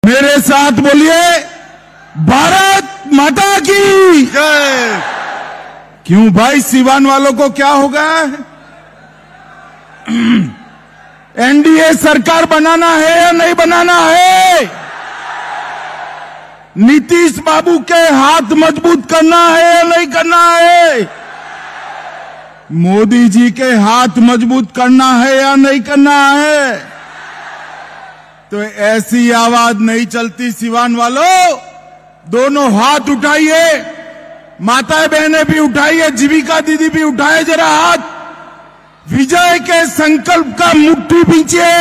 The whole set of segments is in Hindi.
मेरे साथ बोलिए, भारत माता की जय। क्यों भाई, सीवान वालों को क्या हो गया है? एनडीए सरकार बनाना है या नहीं बनाना है? नीतीश बाबू के हाथ मजबूत करना है या नहीं करना है? मोदी जी के हाथ मजबूत करना है या नहीं करना है? तो ऐसी आवाज नहीं चलती सीवान वालों। दोनों हाथ उठाइए, माताएं बहनें भी उठाइए, जीविका दीदी भी उठाए जरा हाथ। विजय के संकल्प का मुट्ठी पीछे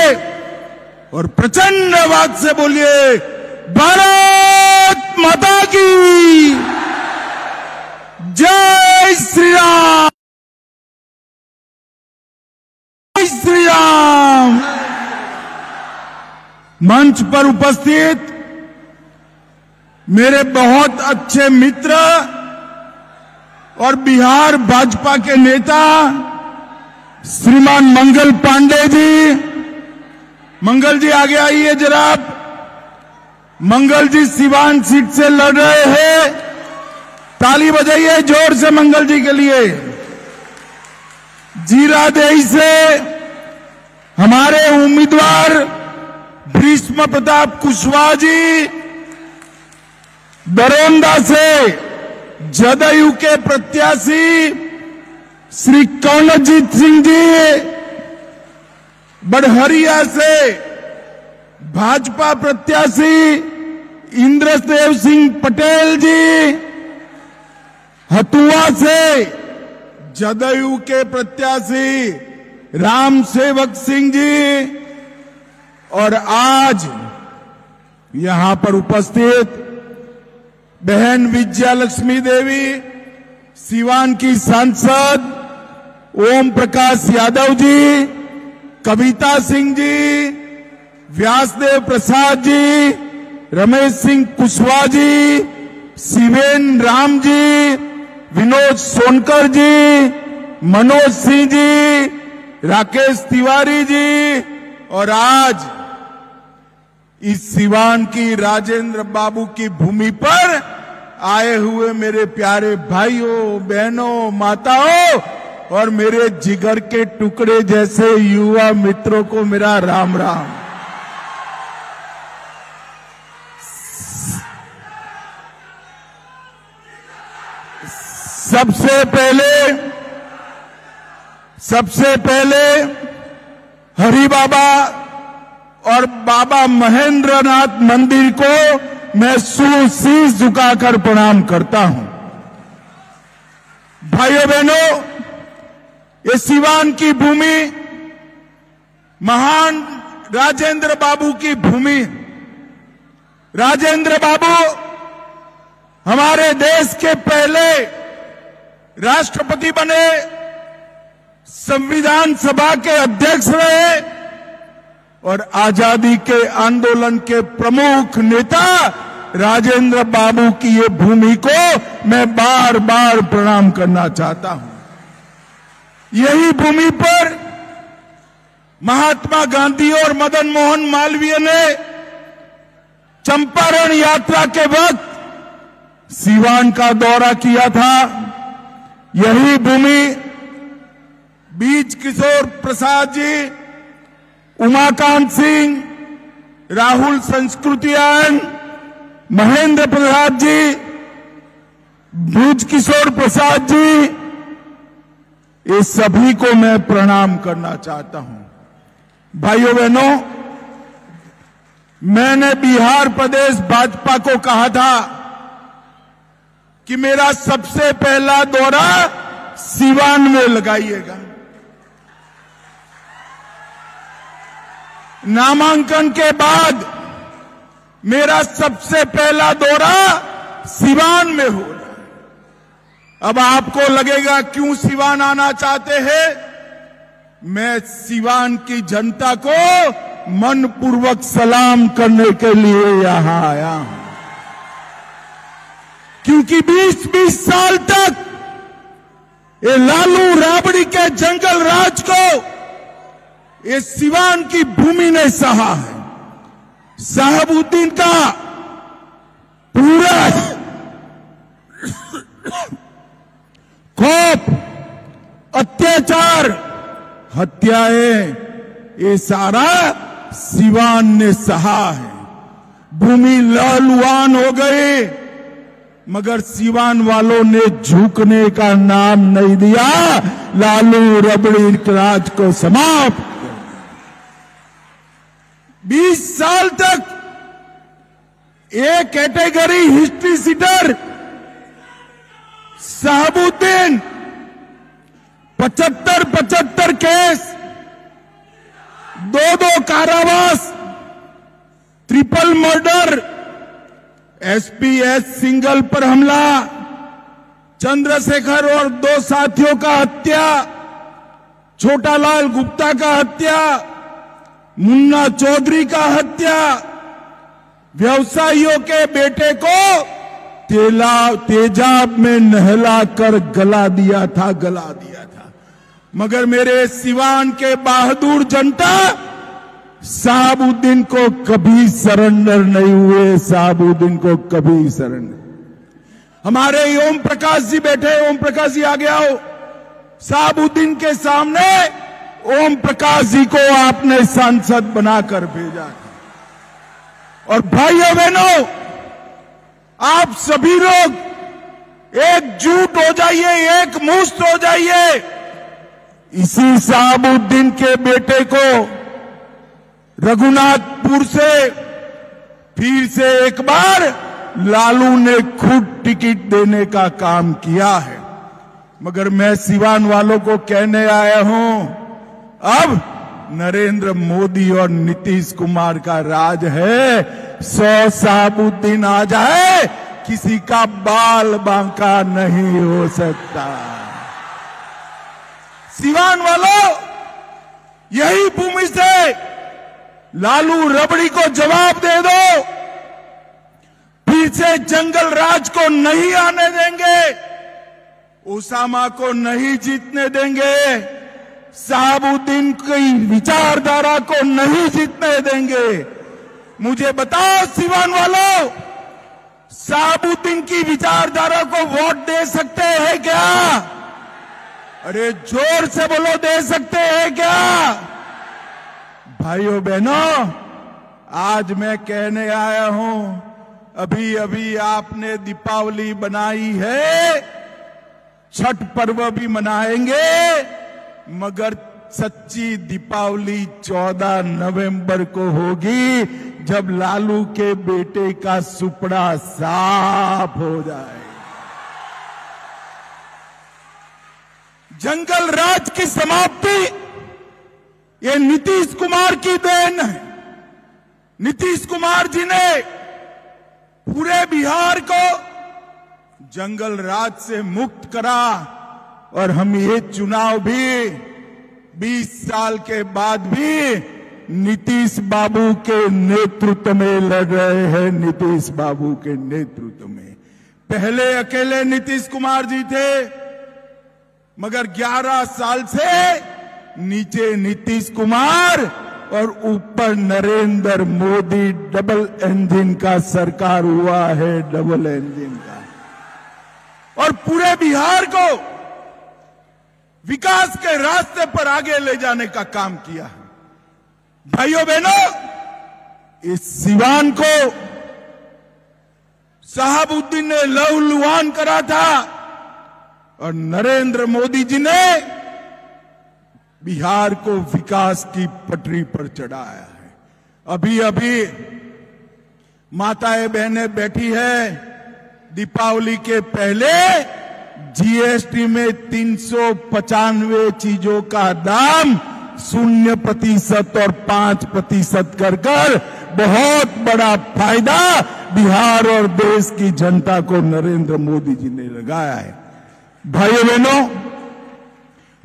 और प्रचंड आवाज से बोलिए, भारत माता की जय श्री राम, जय श्री राम। मंच पर उपस्थित मेरे बहुत अच्छे मित्र और बिहार भाजपा के नेता श्रीमान मंगल पांडे जी, मंगल जी आगे आइए जरा। मंगल जी सीवान सीट से लड़ रहे हैं, ताली बजाइए जोर से मंगल जी के लिए। जीरादेई से हमारे उम्मीदवार भीष्म प्रताप कुशवाहा जी, दरोंदा से जदयू के प्रत्याशी श्री कौनजीत सिंह जी, बड़हरिया से भाजपा प्रत्याशी इंद्रदेव सिंह पटेल जी, हतुआ से जदयू के प्रत्याशी राम सेवक सिंह जी, और आज यहां पर उपस्थित बहन विजयालक्ष्मी देवी, सीवान की सांसद ओम प्रकाश यादव जी, कविता सिंह जी, व्यासदेव प्रसाद जी, रमेश सिंह कुशवाहा जी, शिवेन राम जी, विनोद सोनकर जी, मनोज सिंह जी, राकेश तिवारी जी, और आज इस सीवान की राजेंद्र बाबू की भूमि पर आए हुए मेरे प्यारे भाइयों बहनों माताओं और मेरे जिगर के टुकड़े जैसे युवा मित्रों को मेरा राम राम। सबसे पहले हरि बाबा और बाबा महेंद्रनाथ मंदिर को मैं शीश झुकाकर प्रणाम करता हूं। भाइयों बहनों, ये सीवान की भूमि महान राजेंद्र बाबू की भूमि। राजेंद्र बाबू हमारे देश के पहले राष्ट्रपति बने, संविधान सभा के अध्यक्ष रहे और आजादी के आंदोलन के प्रमुख नेता राजेंद्र बाबू की ये भूमि को मैं बार बार प्रणाम करना चाहता हूं। यही भूमि पर महात्मा गांधी और मदन मोहन मालवीय ने चंपारण यात्रा के वक्त सीवान का दौरा किया था। यही भूमि बीज किशोर प्रसाद जी, उमाकांत सिंह, राहुल संस्कृतियान, महेंद्र प्रसाद जी, भूज किशोर प्रसाद जी, ये सभी को मैं प्रणाम करना चाहता हूं। भाइयों बहनों, मैंने बिहार प्रदेश भाजपा को कहा था कि मेरा सबसे पहला दौरा सीवान में लगाइएगा। नामांकन के बाद मेरा सबसे पहला दौरा सीवान में हो रहा है। अब आपको लगेगा क्यों सीवान आना चाहते हैं? मैं सीवान की जनता को मनपूर्वक सलाम करने के लिए यहां आया हूं, क्योंकि 20-20 साल तक ये लालू राबड़ी के जंगल राज को ये सीवान की भूमि ने सहा है। शहाबुद्दीन का पूरा खौफ, अत्याचार, हत्याएं, ये सारा सिवान ने सहा है। भूमि लहलुहान हो गई, मगर सिवान वालों ने झुकने का नाम नहीं दिया। लालू रबड़ी राज को समाप्त 20 साल तक एक category history sheeter Shahabuddin 75 case, 2 कारावास, ट्रिपल मर्डर, एसपीएस सिंगल पर हमला, चंद्रशेखर और 2 साथियों का हत्या, छोटालाल गुप्ता का हत्या, मुन्ना चौधरी का हत्या, व्यवसायियों के बेटे को तेजाब में नहलाकर गला दिया था। मगर मेरे सिवान के बहादुर जनता शहाबुद्दीन को कभी सरेंडर नहीं हुए। शहाबुद्दीन को कभी सरेंडर। हमारे ओम प्रकाश जी बैठे, ओम प्रकाश जी आगे आओ। शहाबुद्दीन के सामने ओम प्रकाश जी को आपने सांसद बनाकर भेजा था। और भाइयों बहनों, आप सभी लोग एकजुट हो जाइए, एक मुश्त हो जाइए। इसी शहाबुद्दीन के बेटे को रघुनाथपुर से फिर से एक बार लालू ने खुद टिकट देने का काम किया है। मगर मैं सिवान वालों को कहने आया हूं, अब नरेंद्र मोदी और नीतीश कुमार का राज है। 100 शहाबुद्दीन आ जाए, किसी का बाल बांका नहीं हो सकता। सिवान वालों, यही भूमि से लालू रबड़ी को जवाब दे दो। फिर से जंगल राज को नहीं आने देंगे, उसामा को नहीं जीतने देंगे, शहाबुद्दीन की विचारधारा को नहीं जीतने देंगे। मुझे बताओ सिवान वालों, शहाबुद्दीन की विचारधारा को वोट दे सकते हैं क्या? अरे जोर से बोलो, दे सकते हैं क्या? भाइयों बहनों, आज मैं कहने आया हूं, अभी अभी आपने दीपावली बनाई है, छठ पर्व भी मनाएंगे, मगर सच्ची दीपावली 14 नवंबर को होगी, जब लालू के बेटे का सुपड़ा साफ हो जाए। जंगल राज की समाप्ति ये नीतीश कुमार की देन है। नीतीश कुमार जी ने पूरे बिहार को जंगल राज से मुक्त करा, और हम ये चुनाव भी 20 साल के बाद भी नीतीश बाबू के नेतृत्व में लड़ रहे हैं। नीतीश बाबू के नेतृत्व में। पहले अकेले नीतीश कुमार जी थे, मगर 11 साल से नीचे नीतीश कुमार और ऊपर नरेंद्र मोदी, डबल इंजन का सरकार हुआ है, डबल इंजन का। और पूरे बिहार को विकास के रास्ते पर आगे ले जाने का काम किया है। भाइयों बहनों, इस सिवान को शहाबुद्दीन ने लहूलुहान करा था, और नरेंद्र मोदी जी ने बिहार को विकास की पटरी पर चढ़ाया है। अभी अभी माताएं बहनें बैठी है, दीपावली के पहले जीएसटी में 395 चीजों का दाम 0% और 5% कर बहुत बड़ा फायदा बिहार और देश की जनता को नरेंद्र मोदी जी ने लगाया है। भाइयों बहनों,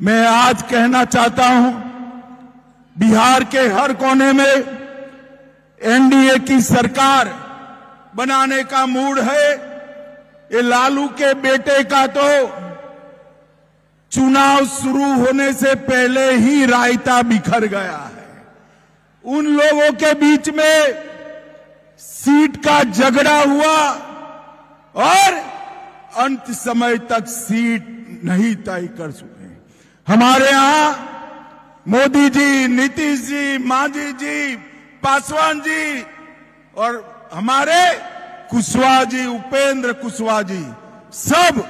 मैं आज कहना चाहता हूं, बिहार के हर कोने में एनडीए की सरकार बनाने का मूड है। ये लालू के बेटे का तो चुनाव शुरू होने से पहले ही रायता बिखर गया है। उन लोगों के बीच में सीट का झगड़ा हुआ और अंत समय तक सीट नहीं तय कर सके। हमारे यहां मोदी जी, नीतीश जी, मांझी जी, पासवान जी और हमारे कुशवाहा जी, उपेंद्र कुशवाहा जी, सब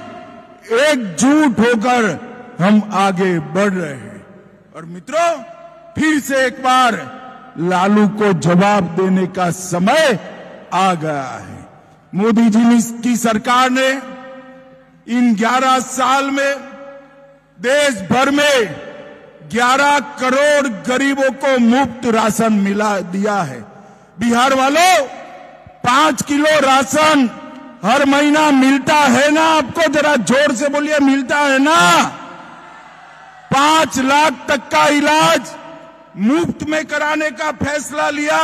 एकजुट होकर हम आगे बढ़ रहे हैं। और मित्रों, फिर से एक बार लालू को जवाब देने का समय आ गया है। मोदी जी की सरकार ने इन 11 साल में देश भर में 11 करोड़ गरीबों को मुफ्त राशन दिया है। बिहार वालों, 5 किलो राशन हर महीना मिलता है ना? आपको जरा जोर से बोलिए, मिलता है ना? 5 लाख तक का इलाज मुफ्त में कराने का फैसला लिया।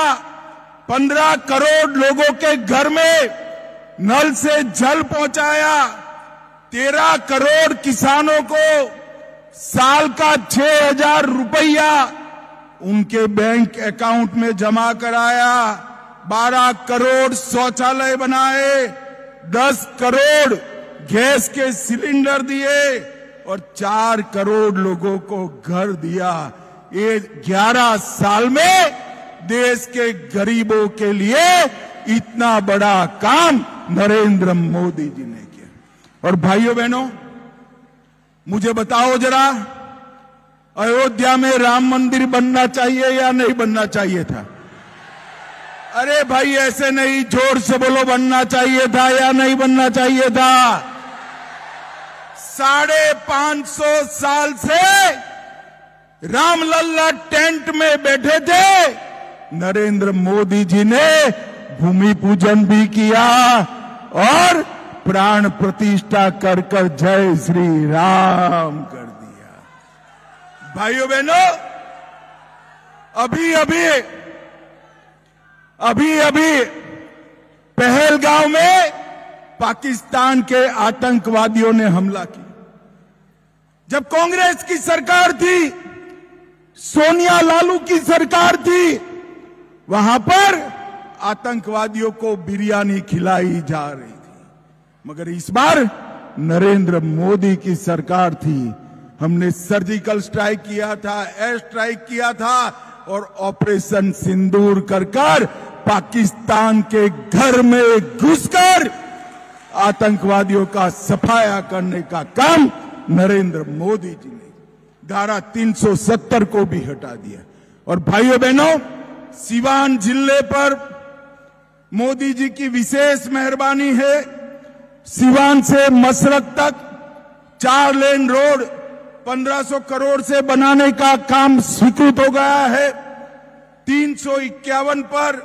15 करोड़ लोगों के घर में नल से जल पहुंचाया। 13 करोड़ किसानों को साल का 6,000 रुपया उनके बैंक अकाउंट में जमा कराया। 12 करोड़ शौचालय बनाए, 10 करोड़ गैस के सिलेंडर दिए और 4 करोड़ लोगों को घर दिया। ये 11 साल में देश के गरीबों के लिए इतना बड़ा काम नरेंद्र मोदी जी ने किया। और भाइयों बहनों, मुझे बताओ जरा, अयोध्या में राम मंदिर बनना चाहिए या नहीं बनना चाहिए था? अरे भाई ऐसे नहीं, जोर से बोलो, बनना चाहिए था या नहीं बनना चाहिए था? 550 साल से रामलल्ला टेंट में बैठे थे। नरेंद्र मोदी जी ने भूमि पूजन भी किया और प्राण प्रतिष्ठा कर कर जय श्री राम कर दिया। भाइयों बहनों, अभी पहलगांव में पाकिस्तान के आतंकवादियों ने हमला किया। जब कांग्रेस की सरकार थी, सोनिया लालू की सरकार थी, वहां पर आतंकवादियों को बिरयानी खिलाई जा रही थी। मगर इस बार नरेंद्र मोदी की सरकार थी। हमने सर्जिकल स्ट्राइक किया था, एयर स्ट्राइक किया था और ऑपरेशन सिंदूर कर पाकिस्तान के घर में घुसकर आतंकवादियों का सफाया करने का काम नरेंद्र मोदी जी ने। धारा 370 को भी हटा दिया। और भाइयों बहनों, सिवान जिले पर मोदी जी की विशेष मेहरबानी है। सिवान से मसरत तक 4 लेन रोड 1500 करोड़ से बनाने का काम स्वीकृत हो गया है। 351 पर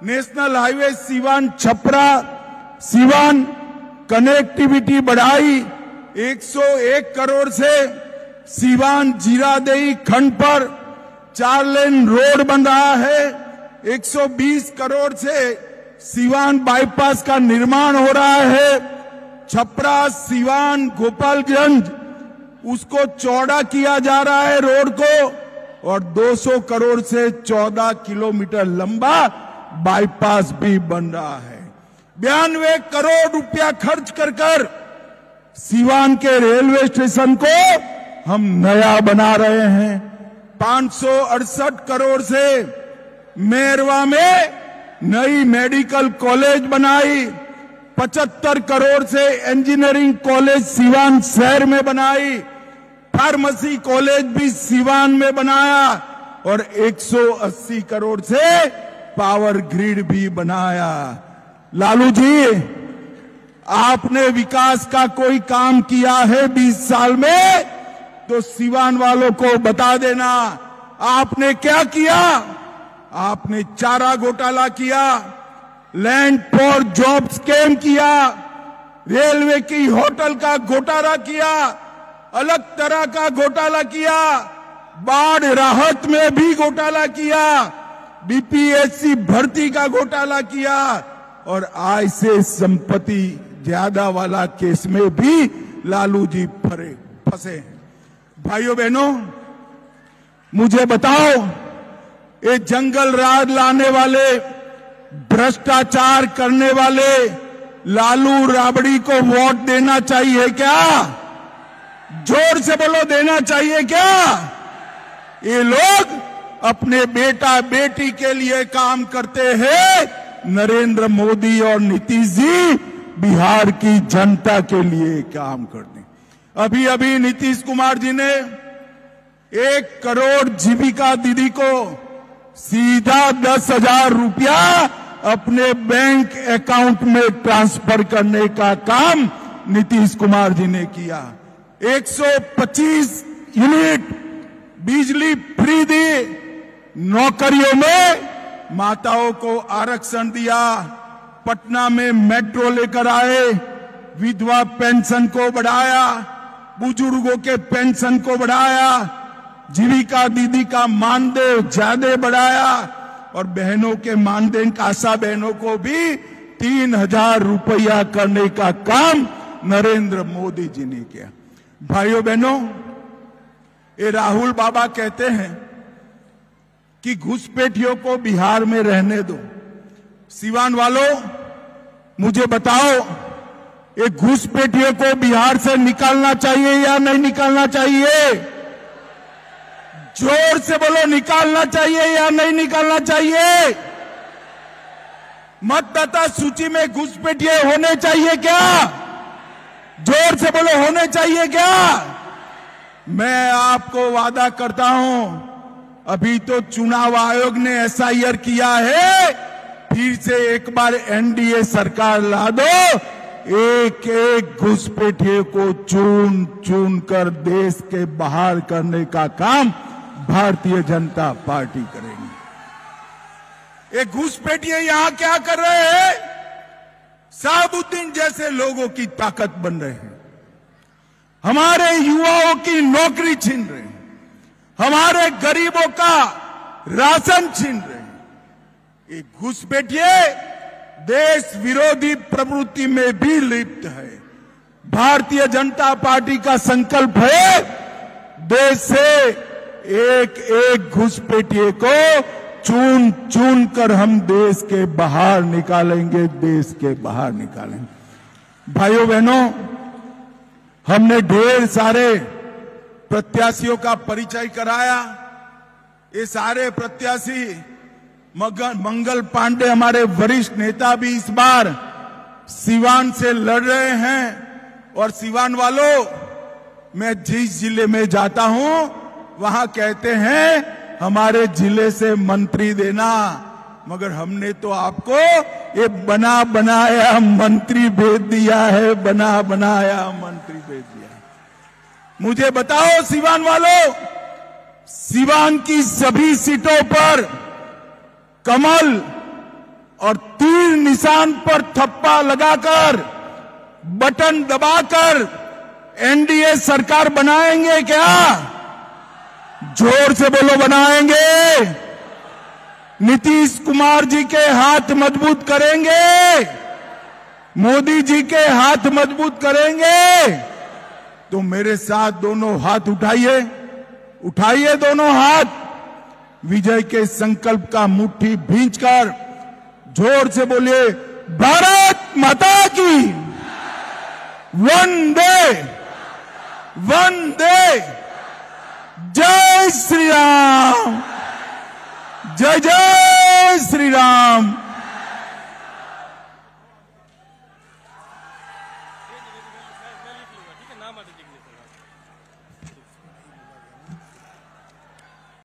national highway Siwan Chhapra Siwan connectivity बढ़ाई। 101 करोड़ से सिवान जीरादेई खंड पर 4 लेन रोड बन रहा है। 120 करोड़ से सिवान बाईपास का निर्माण हो रहा है। छपरा सिवान गोपालगंज उसको चौड़ा किया जा रहा है रोड को, और 200 करोड़ से 14 किलोमीटर लंबा बाईपास भी बन रहा है। 92 करोड़ रुपया खर्च कर सिवान के रेलवे स्टेशन को हम नया बना रहे हैं। 568 करोड़ से मेरवा में नई मेडिकल कॉलेज बनाई। 75 करोड़ से इंजीनियरिंग कॉलेज सिवान शहर में बनाई। फार्मेसी कॉलेज भी सिवान में बनाया और 180 करोड़ से पावर ग्रिड भी बनाया। लालू जी, आपने विकास का कोई काम किया है 20 साल में तो सिवान वालों को बता देना। आपने क्या किया? आपने चारा घोटाला किया, लैंड फॉर जॉब स्कैम किया, रेलवे की होटल का घोटाला किया, अलग तरह का घोटाला किया, बाढ़ राहत में भी घोटाला किया, बीपीएससी भर्ती का घोटाला किया और आय से संपत्ति ज्यादा वाला केस में भी लालू जी फंसे हैं। भाइयों बहनों, मुझे बताओ, ये जंगल राज लाने वाले भ्रष्टाचार करने वाले लालू राबड़ी को वोट देना चाहिए क्या? जोर से बोलो, देना चाहिए क्या? ये लोग अपने बेटा बेटी के लिए काम करते हैं। नरेंद्र मोदी और नीतीश जी बिहार की जनता के लिए काम करते हैं। अभी अभी नीतीश कुमार जी ने 1 करोड़ जीविका दीदी को सीधा 10,000 रुपया अपने बैंक अकाउंट में ट्रांसफर करने का काम नीतीश कुमार जी ने किया। 125 यूनिट बिजली फ्री दी, नौकरियों में माताओं को आरक्षण दिया, पटना में मेट्रो लेकर आए, विधवा पेंशन को बढ़ाया, बुजुर्गों के पेंशन को बढ़ाया, जीविका दीदी का मानदेय ज्यादा बढ़ाया और बहनों के मानदेय आशा बहनों को भी 3,000 रुपया करने का काम नरेंद्र मोदी जी ने किया। भाइयों बहनों, ये राहुल बाबा कहते हैं कि घुसपैठियों को बिहार में रहने दो। सिवान वालों, मुझे बताओ, ये घुसपैठियों को बिहार से निकालना चाहिए या नहीं निकालना चाहिए? जोर से बोलो, निकालना चाहिए या नहीं निकालना चाहिए? मतदाता सूची में घुसपैठिए होने चाहिए क्या? जोर से बोलो, होने चाहिए क्या? मैं आपको वादा करता हूं, अभी तो चुनाव आयोग ने एसआईआर किया है, फिर से एक बार एनडीए सरकार ला दो, एक एक घुसपैठिए को चुन चुन कर देश के बाहर करने का काम भारतीय जनता पार्टी करेगी। ये घुसपैठिए यहां क्या कर रहे हैं? साबुद्दीन जैसे लोगों की ताकत बन रहे हैं, हमारे युवाओं की नौकरी छीन रहे हैं, हमारे गरीबों का राशन छीन रहे हैं। ये घुसपैठिए देश विरोधी प्रवृत्ति में भी लिप्त है। भारतीय जनता पार्टी का संकल्प है, देश से एक एक घुसपैठिए को चुन चुन कर हम देश के बाहर निकालेंगे, देश के बाहर निकालेंगे। भाइयों बहनों, हमने ढेर सारे प्रत्याशियों का परिचय कराया। ये सारे प्रत्याशी, मंगल पांडे हमारे वरिष्ठ नेता भी इस बार सिवान से लड़ रहे हैं। और सिवान वालों, मैं जिस जिले में जाता हूं वहां कहते हैं हमारे जिले से मंत्री देना, मगर हमने तो आपको ये बना बनाया मंत्री भेज दिया है, बना बनाया मंत्री भेज दिया है। मुझे बताओ सिवान वालों, सिवान की सभी सीटों पर कमल और तीर निशान पर थप्पा लगाकर, बटन दबाकर एनडीए सरकार बनाएंगे क्या? जोर से बोलो, बनाएंगे। नीतीश कुमार जी के हाथ मजबूत करेंगे, मोदी जी के हाथ मजबूत करेंगे। तो मेरे साथ दोनों हाथ उठाइए, उठाइए दोनों हाथ, विजय के संकल्प का मुट्ठी भींचकर जोर से बोलिए, भारत माता की वंदे वंदे, जय श्री राम, जय जय श्री राम।